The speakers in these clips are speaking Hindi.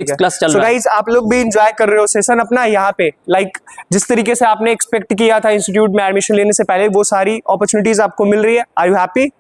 क्लास चल रहा है। गाइस आप लोग भी एंजॉय कर रहे हो सेशन अपना यहाँ पे, लाइक जिस तरीके से आपने एक्सपेक्ट किया था इंस्टीट्यूट में एडमिशन लेने से पहले, वो सारी अपॉर्चुनिटीज आपको मिल रही है। Are you happy?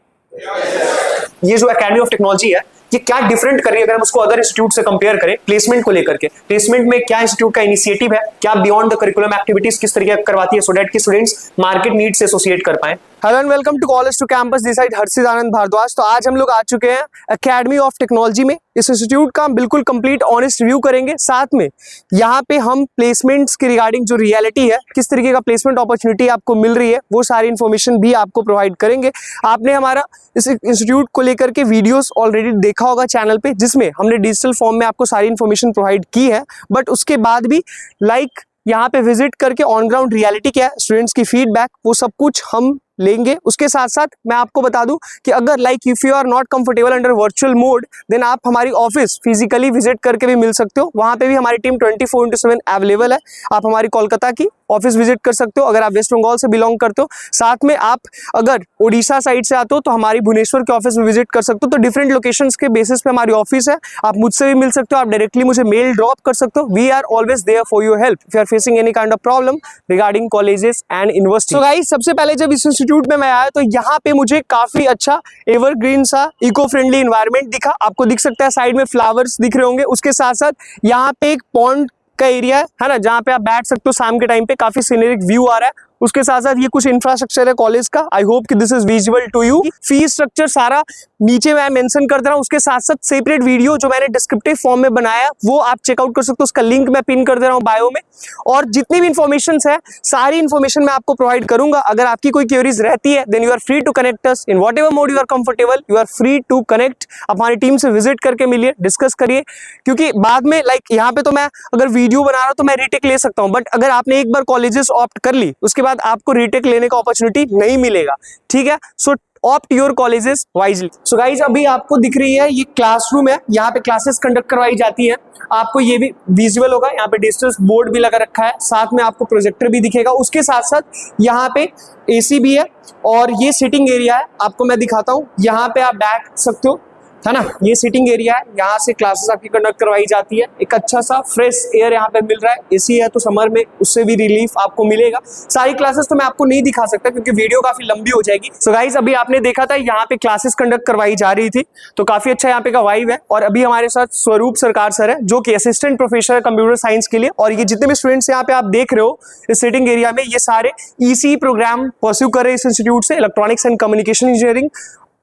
ये जो एकेडमी ऑफ टेक्नोलॉजी है, ये क्या डिफरेंट कर रही है अगर हम उसको अदर इंस्टीट्यूट से कंपेयर करें प्लेसमेंट को लेकर के? प्लेसमेंट में क्या इंस्टीट्यूट का इनिशिएटिव है, क्या बियॉन्ड द करिकुलम एक्टिविटीज किस तरीके का करवाती है, सो दैट कि स्टूडेंट्स मार्केट नीड से एसोसिएट कर पाए। Hello and welcome to college to campus, this side Harshit Anand Bhardwaj. तो आज हम लोग आ चुके हैं एकेडमी ऑफ टेक्नोलॉजी में। इस इंस्टीट्यूट का हम बिल्कुल कंप्लीट ऑनेस्ट रिव्यू करेंगे, साथ में यहाँ पे हम प्लेसमेंट्स के रिगार्डिंग जो रियलिटी है, किस तरीके का प्लेसमेंट अपॉर्चुनिटी आपको मिल रही है, वो सारी इन्फॉर्मेशन भी आपको प्रोवाइड करेंगे। आपने हमारा इस इंस्टीट्यूट को लेकर के वीडियोस ऑलरेडी देखा होगा चैनल पे, जिसमें हमने डिजिटल फॉर्म में आपको सारी इन्फॉर्मेशन प्रोवाइड की है। बट उसके बाद भी लाइक यहाँ पे विजिट करके ऑन ग्राउंड रियलिटी क्या है, स्टूडेंट्स की फीडबैक, वो सब कुछ हम लेंगे। उसके साथ साथ मैं आपको बता दूं कि अगर like if you are not comfortable under virtual mode, then आप हमारी ऑफिस फिजिकली विजिट करके भी मिल सकते हो। वहां पे भी हमारी टीम 24/7 अवेलेबल है। आप हमारी कोलकाता की ऑफिस विजिट कर सकते हो अगर आप वेस्ट बंगाल से बिलोंग करते हो। साथ में आप अगर उड़ीसा साइड से आते हो तो हमारी भुवनेश्वर के ऑफिस में विजिट कर सकते हो। तो डिफरेंट लोकेशंस के बेसिस पे हमारी ऑफिस है। आप मुझसे भी मिल सकते हो, आप डायरेक्टली मुझे मेल ड्रॉप कर सकते हो। We are always there for your help if you are facing any kind of problem regarding colleges and university. So guys, सबसे पहले जब इस इंस्टीट्यूट में मैं आया तो यहाँ पे मुझे काफी अच्छा एवरग्रीन सा इको फ्रेंडली एनवायरनमेंट दिखा। आपको दिख सकता है साइड में फ्लावर्स दिख रहे होंगे। उसके साथ साथ यहाँ पे एक पॉन्ड का एरिया है ना, जहाँ पे आप बैठ सकते हो शाम के टाइम पे, काफी सीनरिक व्यू आ रहा है। उसके साथ साथ ये कुछ इंफ्रास्ट्रक्चर है कॉलेज का। आई होप कि this is visible to you. Fees structure सारा नीचे मैं मेंशन कर दे रहा हूँ। उसके साथ साथ सेपरेट वीडियो जो मैंने डिस्क्रिप्टिव फॉर्म में बनाया, वो आप चेकआउट कर सकते हो। उसका लिंक मैं पिन कर दे रहा हूँ बायो में। और जितनी भी इन्फॉर्मेशन है, सारी इन्फॉर्मेशन मैं आपको प्रोवाइड करूंगा। अगर आपकी कोई क्वेरीज रहती है, then you are free to connect us in whatever mode you are comfortable. You are free to connect. हमारी टीम से विजिट करके मिलिए, डिस्कस करिए, क्योंकि बाद में लाइक यहाँ पे तो मैं अगर वीडियो बना रहा हूँ तो मैं रीटेक ले सकता हूँ। बट अगर आपने एक बार कॉलेजेस ऑप्ट कर ली, उसके बाद आपको रीटेक लेने का अपॉर्चुनिटी नहीं मिलेगा। ठीक है, so opt your colleges wisely. So guys, अभी आपको दिख रही है ये क्लासरूम है, यहाँ पे क्लासेस कंडक्ट करवाई जाती है। आपको ये भी विजुअल होगा, यहाँ पे डिजिटल बोर्ड भी लगा रखा है, साथ में आपको प्रोजेक्टर भी दिखेगा। उसके साथ साथ यहाँ पे एसी भी है और ये सिटिंग एरिया है। आपको मैं दिखाता हूँ, यहाँ पे आप बैठ सकते हो, है ना। ये सिटिंग एरिया है, यहाँ से क्लासेस आपकी कंडक्ट करवाई जाती है। एक अच्छा सा फ्रेश एयर यहाँ पे मिल रहा है। एसी है तो समर में उससे भी रिलीफ आपको मिलेगा। सारी क्लासेस तो मैं आपको नहीं दिखा सकता क्योंकि वीडियो काफी लंबी हो जाएगी। सो गाइस, अभी आपने देखा था यहाँ पे क्लासेस कंडक्ट करवाई जा रही थी, तो काफी अच्छा यहाँ पे का वाइब है। और अभी हमारे साथ स्वरूप सरकार सर है, जो कि असिस्टेंट प्रोफेसर है कंप्यूटर साइंस के लिए। और ये जितने भी स्टूडेंट्स यहाँ पे आप देख रहे हो इस सिटिंग एरिया में, ये सारे ईसी प्रोग्राम परस्यू कर रहे हैं इस इंस्टीट्यूट से, इलेक्ट्रॉनिक्स एंड कम्युनिकेशन इंजीनियरिंग।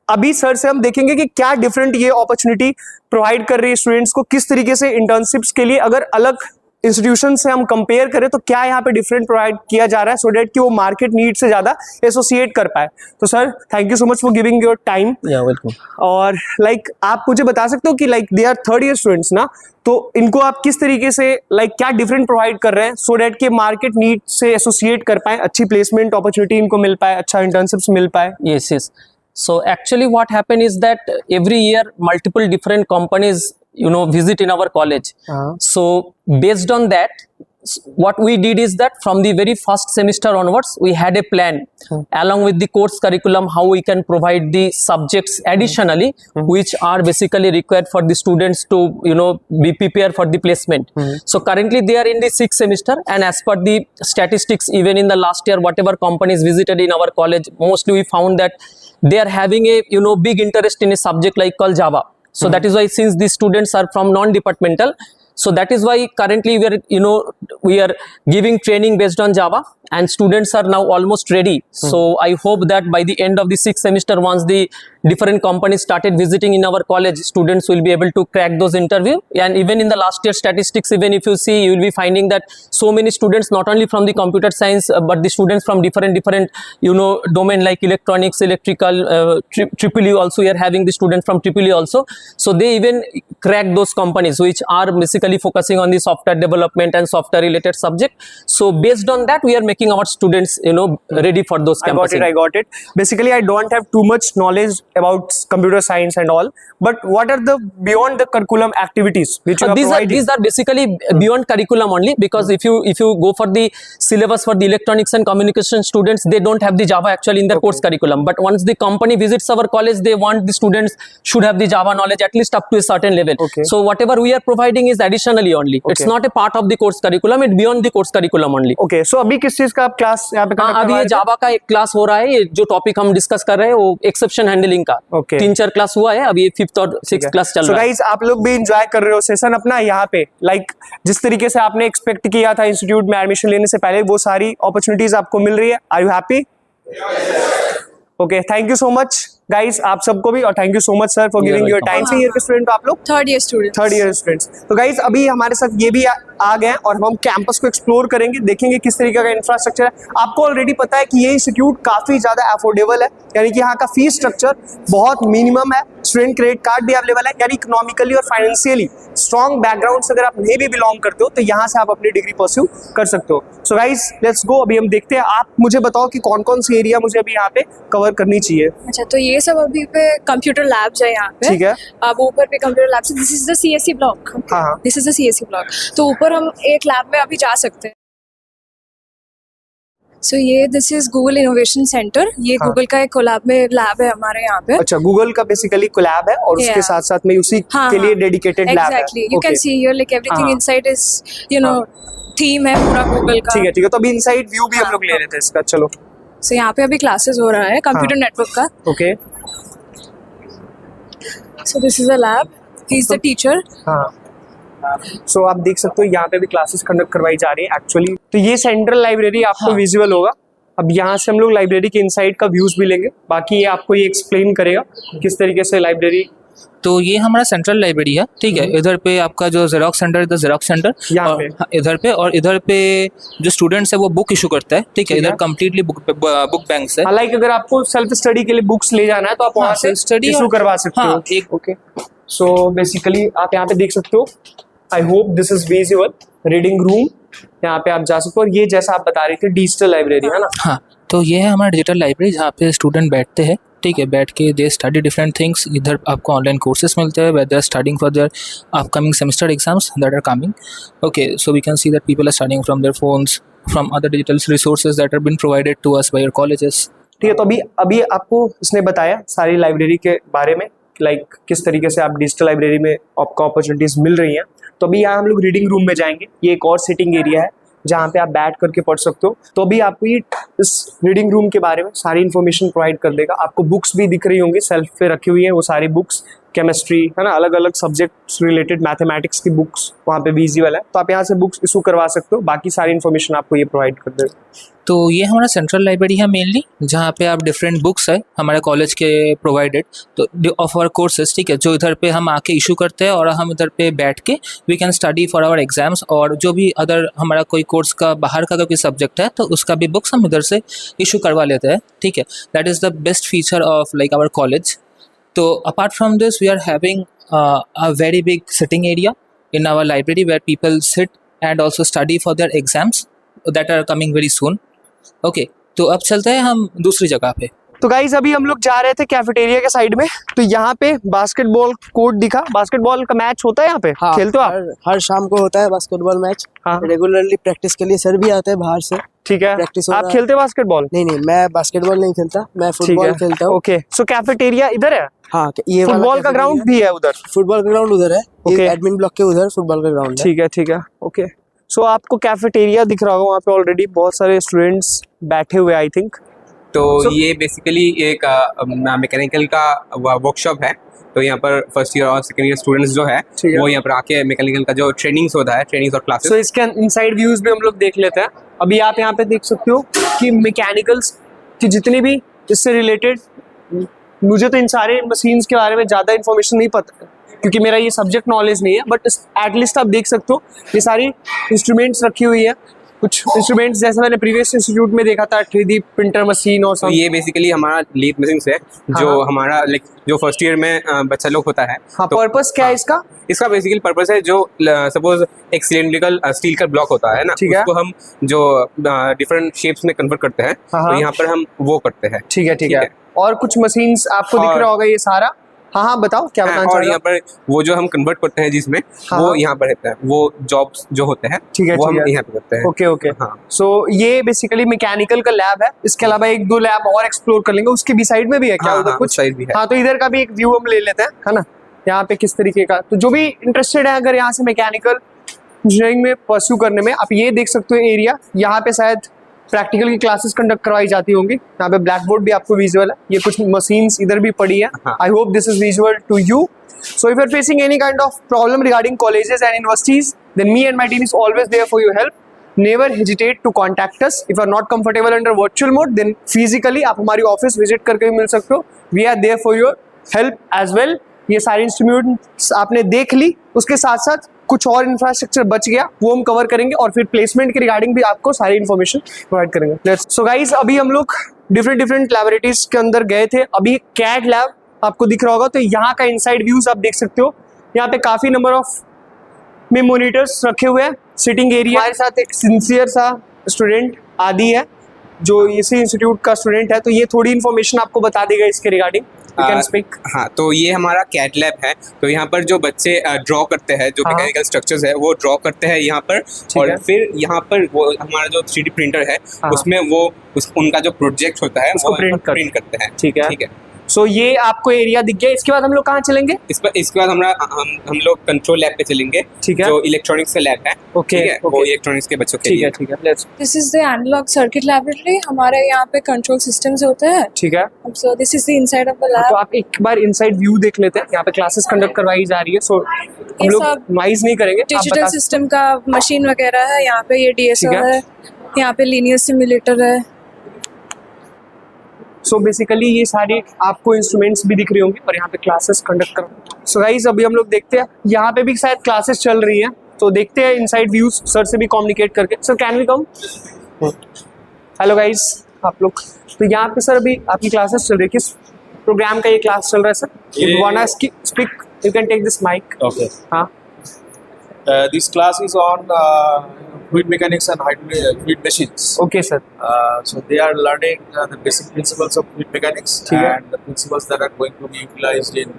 अभी सर से हम देखेंगे कि क्या डिफरेंट ये अपॉर्चुनिटी प्रोवाइड कर रही है स्टूडेंट्स को, किस तरीके से इंटर्नशिप्स के लिए अगर अलग इंस्टीट्यूशन से हम कंपेयर करें तो क्या यहाँ पे डिफरेंट प्रोवाइड किया जा रहा है, सो दैट कि वो मार्केट नीड से ज्यादा एसोसिएट कर पाए। तो sir, thank you so much for giving your time. Welcome. और लाइक आप मुझे बता सकते हो कि like they are third year students ना, तो इनको आप किस तरीके से लाइक क्या डिफरेंट प्रोवाइड कर रहे हैं, सो दैट कि मार्केट नीड से एसोसिएट कर पाए, अच्छी प्लेसमेंट अपॉर्चुनिटी इनको मिल पाए, अच्छा इंटर्नशिप्स मिल पाए। Yes, yes. So actually what happened is that every year multiple different companies, visit in our college. So based on that, what we did is that from the very first semester onwards, we had a plan along with the course curriculum, how we can provide the subjects additionally, which are basically required for the students to, be prepared for the placement. So currently they are in the 6th semester, and as per the statistics, even in the last year, whatever companies visited in our college, mostly we found that they are having a, big interest in a subject like called Java. So that is why, since these students are from non-departmental, so that is why currently we are giving training based on Java, and students are now almost ready. So I hope that by the end of the 6th semester, once the different companies started visiting in our college, students will be able to crack those interview. And even in the last year statistics, even if you see, you will be finding that so many students, not only from the computer science, but the students from different domain like electronics, electrical, triple E also, we are having the students from triple E also. So they even crack those companies which are basically focusing on the software development and software related subject. So based on that, we are making making our students, you know, ready for those campuses. I got it. Basically, I don't have too much knowledge about computer science and all. But what are the beyond the curriculum activities which you are providing? These are basically beyond curriculum only, because if you go for the syllabus for the electronics and communication students, they don't have the Java actually in their course curriculum. But once the company visits our college, they want the students should have the Java knowledge at least up to a certain level. So whatever we are providing is additionally only. It's not a part of the course curriculum. It's beyond the course curriculum only. Okay, so अभी किस चीज का आप क्लास यहाँ पे conduct अभी करवा ये रहे थे? जावा का एक क्लास हो रहा है, ये जो टॉपिक हम डिस्कस कर रहे हैं वो एक्सेप्शन हैंडलिंग का 3-4 क्लास हुआ है, अभी 5th और 6th क्लास चल रहा है. गाइस, आप लोग भी एंजॉय कर रहे हो सेशन अपना यहाँ पे, लाइक जिस तरीके से आपने एक्सपेक्ट किया था इंस्टीट्यूट में एडमिशन लेने से पहले, वो सारी अपॉर्चुनिटीज आपको मिल रही है. Are you happy? Okay, thank you so much guys, आप सबको भी, और thank you so much sir for giving your time. से ईयर के स्टूडेंट आप लोग? Third year students. तो गाइस, अभी हमारे साथ ये भी आ गए हैं और हम कैंपस को एक्सप्लोर करेंगे, देखेंगे किस तरीके का इंफ्रास्ट्रक्चर है. आपको ऑलरेडी पता है कि ये इंस्टीट्यूट काफी ज्यादा अफोर्डेबल है, यानी कि यहाँ का फीस स्ट्रक्चर बहुत मिनिमम है. स्टूडेंट क्रेडिट कार्ड भी अवेलेबल है, यानी इकोनॉमिकली और फाइनेंशियली स्ट्रॉन्ग बैकग्राउंड से अगर आप नहीं भी बिलोंग करते हो तो यहाँ से आप अपनी डिग्री परस्यू कर सकते हो. So guys, let's go. अभी हम देखते हैं, आप मुझे बताओ कि कौन कौन सी एरिया मुझे अभी यहाँ पे कवर करनी चाहिए. अच्छा, तो ये सब अभी पे कंप्यूटर लैब्स है यहाँ पे. ठीक है. अब ऊपर पे computer labs, this is the CSC block. हाँ, this is the CSC block. तो ऊपर हम एक लैब में अभी जा सकते हैं. सो ये this is Google innovation centre. ये गूगल का एक कोलैब में लैब है हमारे यहाँ पे. अच्छा, गूगल का बेसिकली कोलैब है और उसके साथ साथ में उसी के लिए डेडिकेटेड लैब है. Exactly, you can see here like everything inside is, you know, theme है पूरा गूगल का. ठीक है. तो अभी इनसाइड व्यू भी हम लोग ले लेते हैं इसका. चलो. सो यहाँ पे अभी क्लासेस हो रहा है कंप्यूटर नेटवर्क का. Okay. So this is a lab. He is the teacher. हाँ. सो आप देख सकते हो यहाँ पे भी क्लासेस कंडक्ट करवाई जा रही है एक्चुअली. तो ये सेंट्रल लाइब्रेरी आपको विजुअल होगा. अब यहाँ से हम लोग लाइब्रेरी के इनसाइड का व्यूज भी लेंगे, बाकी ये आपको ये एक्सप्लेन करेगा किस तरीके से लाइब्रेरी. तो ये हमारा सेंट्रल लाइब्रेरी है. ठीक है, इधर पे आपका जो जेरोक्स सेंटर है, जेरोक्स सेंटर यहाँ पे इधर पे, और इधर पे जो स्टूडेंट्स है वो बुक इशू करता है. ठीक है, इधर कम्प्लीटली बुक बैंक्स है. लाइक अगर आपको सेल्फ स्टडी के लिए बुक्स ले जाना है तो आप वहाँ से स्टडी इशू करवा सकते हो. ओके. सो बेसिकली आप यहाँ पे देख सकते हो. आई hope this is visual. Reading room यहाँ पे आप जा सकते हो. और ये जैसा आप बता रही थी डिजिटल लाइब्रेरी है ना? हाँ, तो ये है हमारा डिजिटल लाइब्रेरी जहाँ पे स्टूडेंट बैठते हैं. ठीक है, बैठ के दे स्टडी डिफरेंट थिंग्स. इधर आपको ऑनलाइन कोर्सेज मिलते हैं, whether studying for their upcoming semester exams that are coming. Okay, so we can see that people are studying from their phones, from other digital resources that are been provided to us by your colleges. ठीक है. तो अभी आपको इसने बताया सारी लाइब्रेरी के बारे में, लाइक किस तरीके से आप डिजिटल लाइब्रेरी में आपको अपॉर्चुनिटीज मिल रही हैं. तो अभी यहाँ हम लोग रीडिंग रूम में जाएंगे. ये एक और सिटिंग एरिया है जहाँ पे आप बैठ करके पढ़ सकते हो. तो अभी आपको ये इस रीडिंग रूम के बारे में सारी इन्फॉर्मेशन प्रोवाइड कर देगा. आपको बुक्स भी दिख रही होंगी, सेल्फ पे रखी हुई है वो सारी बुक्स. केमिस्ट्री है ना, अलग अलग सब्जेक्ट्स रिलेटेड मैथमेटिक्स की बुक्स वहाँ पे विजुअल है. तो आप यहाँ से बुक्स इशू करवा सकते हो. बाकी सारी इन्फॉर्मेशन आपको ये प्रोवाइड कर देगा. तो ये हमारा सेंट्रल लाइब्रेरी है मेनली, जहाँ पे आप डिफरेंट बुक्स है हमारे कॉलेज के प्रोवाइडेड तो ऑफ आवर कोर्सेज. ठीक है, जो इधर पे हम आके इशू करते हैं और हम इधर पे बैठ के we can study for our exams. और जो भी अदर हमारा कोई कोर्स का बाहर का कोई सब्जेक्ट है तो उसका भी बुक्स हम इधर से इशू करवा लेते हैं. ठीक है, that is the best feature of like our college. तो apart from this we are having a very big sitting area in our library where people sit and also study for their exams that are coming very soon. Okay, तो अब चलते हैं हम दूसरी जगह पे. तो गाइज अभी हम लोग जा रहे थे कैफेटेरिया के साइड में. तो यहाँ पे बास्केटबॉल कोर्ट दिखा. बास्केटबॉल का मैच होता है यहाँ पे? हाँ, खेलते हो आप? हर शाम को होता है बास्केटबॉल मैच. हाँ. रेगुलरली प्रैक्टिस के लिए सर भी आते हैं बाहर से. ठीक है. प्रैक्टिस आप खेलते हो बास्केटबॉल? नहीं, मैं बास्केटबॉल नहीं खेलता, मैं फुटबॉल खेलता हूँ. ओके. सो कैफेटेरिया इधर है? हाँ, ये फुटबॉल का ग्राउंड भी है उधर? फुटबॉल का ग्राउंड उधर है. Okay. एडमिन ब्लॉक के उधर फुटबॉल का ग्राउंड है. ठीक है. ओके. सो आपको कैफेटेरिया दिख रहा होगा, वहाँ पे ऑलरेडी बहुत सारे स्टूडेंट्स बैठे हुए आई थिंक. तो ये बेसिकली एक मैकेनिकल का वर्कशॉप है. तो यहाँ पर फर्स्ट ईयर और सेकंड ईयर स्टूडेंट्स जो है वो यहाँ पर आके मैकेनिकल का जो ट्रेनिंग्स होता है, ट्रेनिंग्स और क्लासेस. सो इसके इनसाइड व्यूज भी हम लोग देख लेते हैं. अभी आप यहाँ पे देख सकते हो कि मैकेनिकल्स की जितनी भी इससे रिलेटेड, मुझे तो इन सारे मशीन्स के बारे में ज़्यादा इन्फॉर्मेशन नहीं पता क्योंकि मेरा ये सब्जेक्ट नॉलेज नहीं है, बट एटलीस्ट आप देख सकते हो ये सारी इंस्ट्रूमेंट्स रखी हुई है. कुछ इंस्ट्रूमेंट्स जैसे मैंने प्रीवियस इंस्टीट्यूट में देखा था 3D प्रिंटर मशीन और तो ये बेसिकली हमारा लीथ मशीन है जो हमारा लाइक जो फर्स्ट ईयर में बच्चा लोग होता है। हाँ, तो पर्पस क्या है इसका? इसका बेसिकली पर्पस है जो सपोज एक सिलेंड्रिकल स्टील का ब्लॉक होता है ना, ठीक है। उसको हम जो डिफरेंट शेप्स में कन्वर्ट करते हैं, हाँ। तो यहाँ पर हम वो करते हैं। ठीक है। और कुछ मशीन्स आपको दिख और- रहा होगा ये सारा। हाँ बताओ क्या बताना चाह और रहे हो? यहाँ पर वो जो हम कन्वर्ट करते हैं जिसमें हाँ। वो यहाँ पर रहता है, वो जॉब्स जो होते हैं ठीक है, वो ठीक हम है। यहाँ पे करते हैं। ओके हाँ। सो ये बेसिकली मैकेनिकल का लैब है। इसके अलावा एक दो लैब और एक्सप्लोर कर लेंगे। उसके भी साइड में भी है क्या हाँ, उधर हाँ, कुछ? उस साइड भी है। हाँ, तो इधर का भी एक व्यू हम ले लेते हैं, है ना, यहाँ पे किस तरीके का। तो जो भी इंटरेस्टेड है अगर यहाँ से मैकेनिकल इंजीनियरिंग में परस्यू करने में, आप ये देख सकते हो एरिया। यहाँ पे शायद प्रैक्टिकल की क्लासेस कंडक्ट करवाई जाती होंगी। यहाँ पे ब्लैक बोर्ड भी आपको विजुअल है। ये कुछ मशीन्स इधर भी पड़ी है। हाँ। I hope this is visual to you. So if you're facing any kind of problem regarding colleges and universities, then me and my team is always there for your help. Never hesitate to contact us. If you're not comfortable under virtual mode, then physically आप हमारी ऑफिस विजिट करके भी मिल सकते हो। We are there for your help as well. ये सारे इंस्ट्रूमेंट्स आपने देख ली, उसके साथ साथ कुछ और इंफ्रास्ट्रक्चर बच गया वो हम कवर करेंगे, और फिर प्लेसमेंट के रिगार्डिंग भी आपको सारी इन्फॉर्मेशन प्रोवाइड करेंगे। सो गाइज, अभी हम लोग डिफरेंट लैबोरेटरीज के अंदर गए थे। अभी कैड लैब आपको दिख रहा होगा, तो यहाँ का इनसाइड व्यूज आप देख सकते हो। यहाँ पे काफी नंबर ऑफ में मॉनिटर्स रखे हुए हैं, सिटिंग एरिया। हमारे साथ एक सिंसियर सा स्टूडेंट आदि है जो इसी इंस्टीट्यूट का स्टूडेंट है, तो ये थोड़ी इन्फॉर्मेशन आपको बता देगा इसके रिगार्डिंग। You can speak. हाँ, तो ये हमारा कैट लैब है। तो यहाँ पर जो बच्चे ड्रॉ करते हैं, जो हाँ। मैकेनिकल स्ट्रक्चर्स है वो ड्रॉ करते हैं यहाँ पर, ठीक और है। फिर यहाँ पर वो हमारा जो 3D प्रिंटर है हाँ। उसमें वो उनका जो प्रोजेक्ट होता है उसको वो print प्रिंट करते हैं। ठीक है। ठीक है। सो ये आपको एरिया दिख गया। इसके बाद हम लोग कहाँ चलेंगे? इसके बाद हम लोग कंट्रोल लैब पे चलेंगे, ठीक है। जो इलेक्ट्रॉनिक्स का लैब है। ओके, ठीक है, वो ओके। इलेक्ट्रॉनिक्स के बच्चों के ठीक लिए है, ठीक है, let's. This is the analog circuit laboratory. हमारे यहाँ पे कंट्रोल सिस्टम्स होते हैं। ठीक है, So this is the inside of the तो lab. आप एक बार इनसाइड व्यू देख लेते हैं। यहाँ पे क्लासेस कंडक्ट करवाई जा रही है, सो हम ये लोग सब नॉइज नहीं करेंगे। आप डिजिटल बता सिस्टम का मशीन वगैरह है। यहाँ पे ये DSO ठीक है। है, यहाँ पे लीनियर सिमुलेटर है। सो बेसिकली ये सारे आपको इंस्ट्रूमेंट्स भी दिख रहे होंगे, और यहाँ पे क्लासेस कंडक्ट करो। सो गाइस, अभी हम लोग देखते हैं यहाँ पे भी शायद क्लासेस चल रही हैं, तो देखते हैं इनसाइड व्यूज सर से भी कम्युनिकेट करके। Sir can we come? Hello guys, आप लोग, तो यहाँ पे सर अभी आपकी क्लासेस चल रही है। किस प्रोग्राम का ये क्लास चल रहा है sir? If you want to speak, you can take this mic. Okay. हाँ, This class is on fluid mechanics and fluid machines. Okay sir. So they are learning the basic principles of fluid mechanics ठीक है। and the principles that are going to be utilized in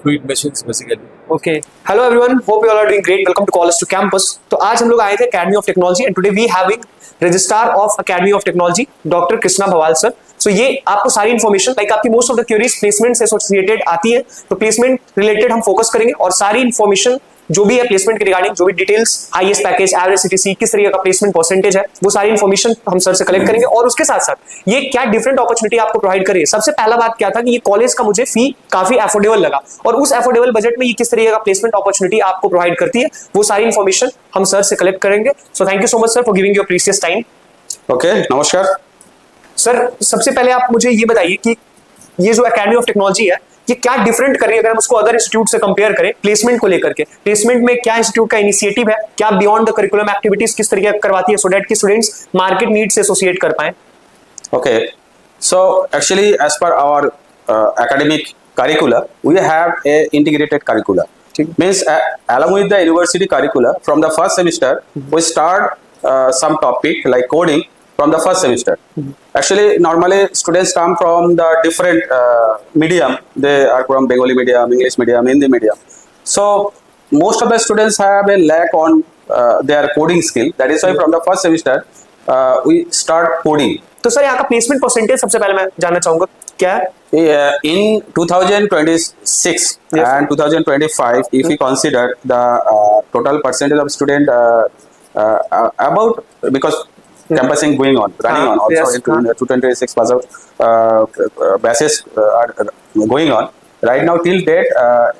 fluid machines basically. Okay. Hello everyone. Hope you all are doing great. Welcome to College to Campus. तो आज हम लोग आए थे Academy of Technology, and today we having Registrar of Academy of Technology, Dr. Krishna Bhawal sir. So ये आपको सारी इन्फॉर्मेशन, लाइक आपकी most of the queries placement से एसोसिएटेड आती है, तो प्लेसमेंट रिलेटेड हम फोकस करेंगे, और सारी इन्फॉर्मेशन जो भी है प्लेसमेंट के रिगार्डिंग, जो भी details, highest package, average CTC, किस तरीके का प्लेसमेंट परसेंटेज है, वो सारी इन्फॉर्मेशन हम सर से कलेक्ट करेंगे। और उसके साथ साथ ये क्या डिफरेंट अपॉर्चुनिटी आपको प्रोवाइड कर रही है। सबसे पहला बात क्या था कि ये कॉलेज का मुझे फी काफी अफोर्डेबल लगा, और उस अफोर्डेबल बजट में ये किस तरीके का प्लेसमेंट अपॉर्चुनिटी आपको प्रोवाइड करती है, वो सारी इन्फॉर्मेशन हम सर से कलेक्ट करेंगे। So thank you so much sir for giving your precious time. Okay, नमस्कार। सर सबसे पहले आप मुझे ये बताइए कि ये जो एकेडमी ऑफ टेक्नोलॉजी है, ये क्या डिफरेंट कर रही है अगर हम उसको अदर इंस्टीट्यूट से कंपेयर करें प्लेसमेंट को लेकर के? प्लेसमेंट में क्या इंस्टीट्यूट का इनिशिएटिव है, क्या बियॉन्ड द करिकुलम एक्टिविटीज किस तरीके करवाती है, सो दैट कि स्टूडेंट्स मार्केट नीड से एसोसिएट कर पाए? Okay, so actually, as per our academic curricula, we have a integrated curricula. Means along with the university curricula, from the first semester, we start some topic like coding from the first semester. Actually, normally students come from the different medium. They are from Bengali medium, English medium, Hindi medium. So most of the students have a lack on their coding skill. That is why from the first semester we start coding. तो सर यहाँ का प्लेसमेंट परसेंटेज सबसे पहले मैं जानना चाहूंगा क्या है? In 2026 and 2025, if we consider the total percentage of student about, because campusing going on, running on also, yes, in 2026 pass out batches are going on. Right now till date,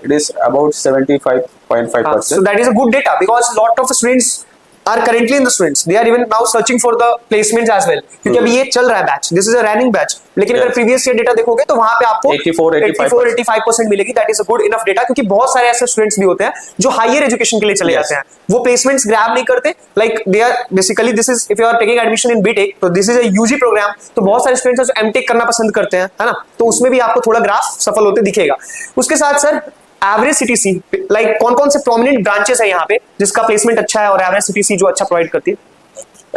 it is about 75.5%. So that is a good data, because lot of students are currently in the students, they are even now searching for the placements as well, क्योंकि अभी ये चल रहा है batch, this is a running batch, लेकिन अगर प्रीवियस ईयर डेटा देखोगे तो वहां पे आपको 84-85% मिलेगी, that is a good enough data, क्योंकि बहुत सारे ऐसे स्टूडेंट्स भी होते हैं जो हायर एजुकेशन के लिए चले जाते हैं, वो प्लेसमेंट्स ग्रैब नहीं करते, like they are basically, this is if you are taking admission in BTech, तो this is a UG programme, तो बहुत सारे स्टूडेंट्स जो एमटेक करना पसंद करते हैं, है ना, तो उसमें भी आपको थोड़ा ग्राफ सफल होते दिखेगा। उसके साथ सर एवरेज सीटीसी, लाइक कौन कौन से प्रोमिनेंट ब्रांचेस है यहाँ पे जिसका प्लेसमेंट अच्छा है और एवरेज सीटीसी जो अच्छा प्रोवाइड करती है?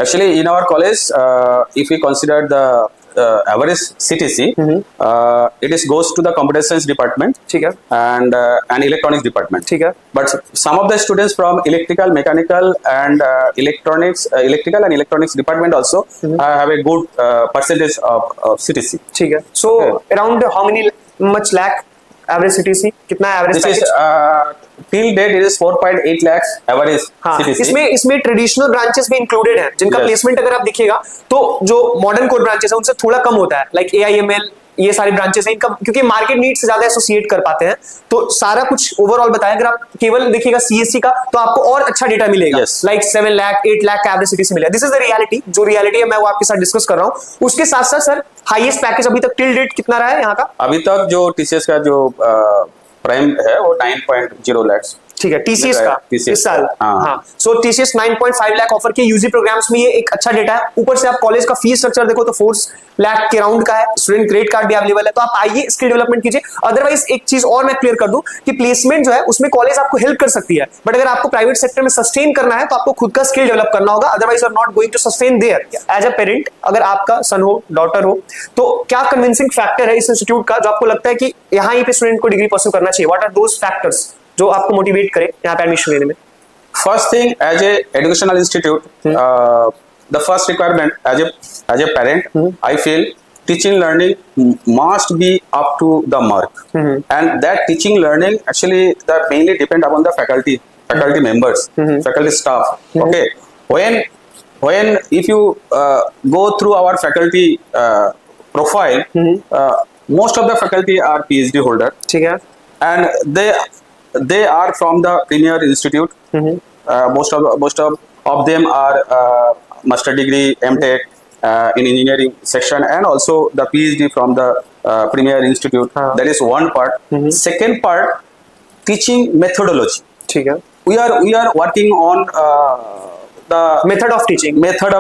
Actually, in our college, if we consider the average CTC, it is goes to the computer science department, ठीक है, and electronics department. ठीक है, But some of the students from electrical, mechanical, and electrical and electronics department also have a good percentage of CTC. ठीक है। So around how many much lakh average CTC, कितना average This is till date it is 4.8 lakhs average CTC. इसमें ट्रेडिशनल ब्रांचेस भी इंक्लूडेड हैं जिनका प्लेसमेंट अगर आप देखिएगा तो जो मॉडर्न कोर ब्रांचेस है उनसे थोड़ा कम होता है, लाइक AIML, ये सारे ब्रांचेस हैं इनका, क्योंकि मार्केट नीड से ज्यादा एसोसिएट कर पाते हैं, तो सारा कुछ ओवरऑल बताया। अगर आप केवल देखिएगा CSC का तो आपको और अच्छा डेटा मिलेगा, लाइक 7 लाख 8 लाख का एवरेज CTC मिलेगा। दिस इज द रियलिटी, जो रियलिटी है मैं वो आपके साथ डिस्कस कर रहा हूँ। उसके साथ साथ सर हाईएस्ट पैकेज अभी तक टिल डेट कितना रहा है यहाँ का? अभी तक जो TCS का जो प्राइम है वो 9.0 लाख, ठीक है, TCS का इस साल, हाँ, सो TCS 9.5 लाख ऑफर किए यूजी प्रोग्राम्स में, ये एक अच्छा डेटा है। ऊपर से आप कॉलेज का फीस स्ट्रक्चर देखो तो 4 लाख के राउंड का है, स्टूडेंट क्रेडिट कार्ड भी अवेलेबल है, तो आप आइए स्किल डेवलपमेंट कीजिए। अदरवाइज एक चीज और मैं क्लियर कर दूं कि प्लेसमेंट जो है उसमें कॉलेज आपको हेल्प कर सकती है, बट अगर आपको प्राइवेट सेक्टर में सस्टेन करना है तो आपको खुद का स्किल डेवलप करना होगा, otherwise you are not going to sustain there. As a parent, अगर आपका सन हो, डॉटर हो, तो क्या कन्विंसिंग फैक्टर है इस इंस्टीट्यूट का जो आपको लगता है कि यहाँ पे स्टूडेंट को डिग्री परस्यू करना चाहिए? व्हाट आर दोस फैक्टर्स जो आपको मोटिवेट करे यहाँ पे एडमिशन लेने में? First thing, as a educational institute, the first requirement as a parent, I feel teaching learning must be up to the mark, and that teaching learning actually that mainly depend upon the faculty members, faculty staff. Okay, when if you go through our faculty profile, most of the faculty are PhD holder, ठीक है, and they are from the premier institute. Most of them are master degree, MTech in engineering section, and also the PhD from the premier institute. That is one part. Second part, teaching methodology. ठीक है, We are working on the method of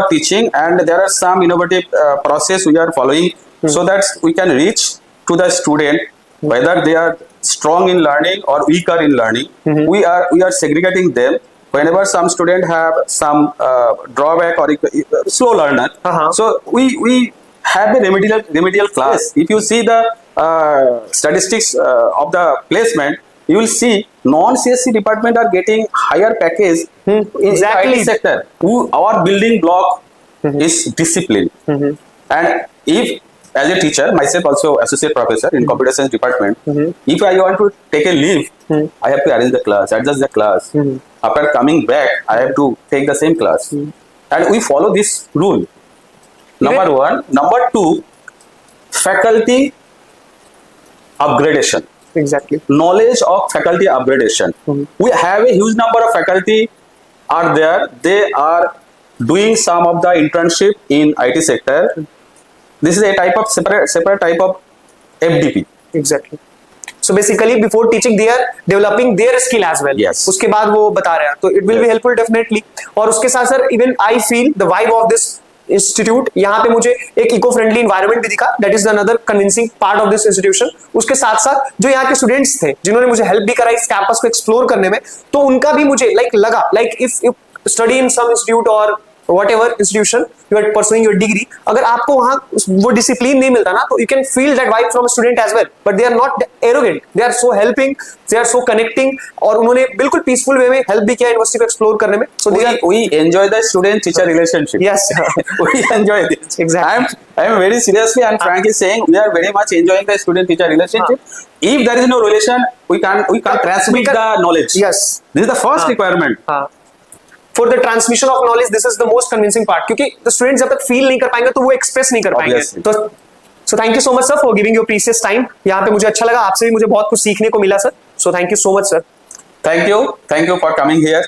teaching, and there are some innovative process we are following so that we can reach to the student whether they are strong in learning or weaker in learning. We are segregating them. Whenever some student have some drawback or slow learner, so we have a remedial class. If you see the statistics of the placement, you will see non-CSC department are getting higher package in the IT sector. Our building block is discipline, and if as a teacher, myself also associate professor in computer science department, if I want to take a leave, I have to arrange the class, adjust the class. After coming back, I have to take the same class. And we follow this rule. Number one. Number two, faculty upgradation. Exactly. Knowledge of faculty upgradation. We have a huge number of faculty are there. They are doing some of the internship in IT sector. This is a type of separate type of FDP. Exactly. So basically before teaching they are developing their skill as well. Yes. उसके बाद वो बता रहे हैं, तो it will be helpful definitely. और उसके साथ sir even I feel the vibe of this institute, यहाँ पे मुझे एक इको फ्रेंडली इन्वायरमेंट भी दिखा, that is the another convincing part of this institution. उसके साथ साथ जो यहाँ के स्टूडेंट्स थे जिन्होंने मुझे हेल्प भी करा इस कैंपस को एक्सप्लोर करने में, तो उनका भी मुझे लगा if you study in some institute or whatever institution you are pursuing your degree, अगर आपको वहाँ वो डिसिप्लिन नहीं मिलता ना, तो you can feel that vibe from a student as well, but they are not arrogant, they are so helping, they are so connecting, और उन्होंने बिल्कुल पीसफुल वे में हेल्प भी किया यूनिवर्सिटी को एक्सप्लोर करने में. So we enjoy the student teacher relationship. Yes. We enjoy this. Exactly. I am very seriously and frankly saying we are very much enjoying the student teacher relationship. If there is no relation, we can't transmit the knowledge. Yes. This is the first requirement. For the transmission of knowledge, this is the most convincing part, क्योंकि the students जब तक feel नहीं कर पाएंगे तो वो express नहीं कर पाएंगे. तो so thank you so much sir for giving your precious time. यहाँ पे मुझे अच्छा लगा, आपसे भी मुझे बहुत कुछ सीखने को मिला sir. So thank you so much sir. Thank you for coming here.